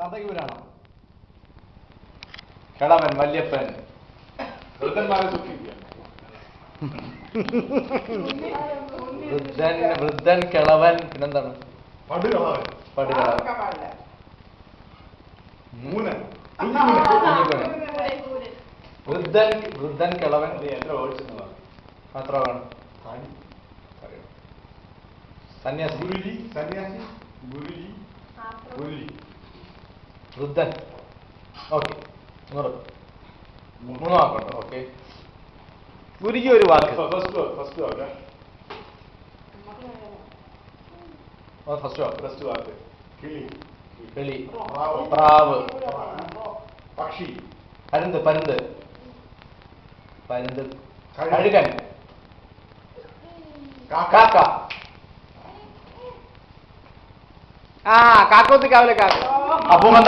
തന്തയ്ക്ക് കിളവൻ വല്യപ്പൻ വൃദ്ധന്മാരെ സൂക്ഷിക്കുക. വൃദ്ധൻ കിളവൻ പിന്നെന്താണ്? പടുകളവൻ. വൃദ്ധൻ കിളവൻ എത്ര ഓടിച്ചെന്ന് എത്ര വേണം? സന്യാസി വൃദ്ധൻ. ഓക്കെ, 3 വാക്കുണ്ട്. ഓക്കെ, ഗുരുജി ഒരു വാക്ക്. ഫസ്റ്റ് വാക്ക് കിളി, പ്രാവ്, പക്ഷി, പരുന്ത്, കഴുകൻ, കാക്ക. കാക്കോത്തി കാവലെ കാക്ക. അപ്പൂപ്പൻ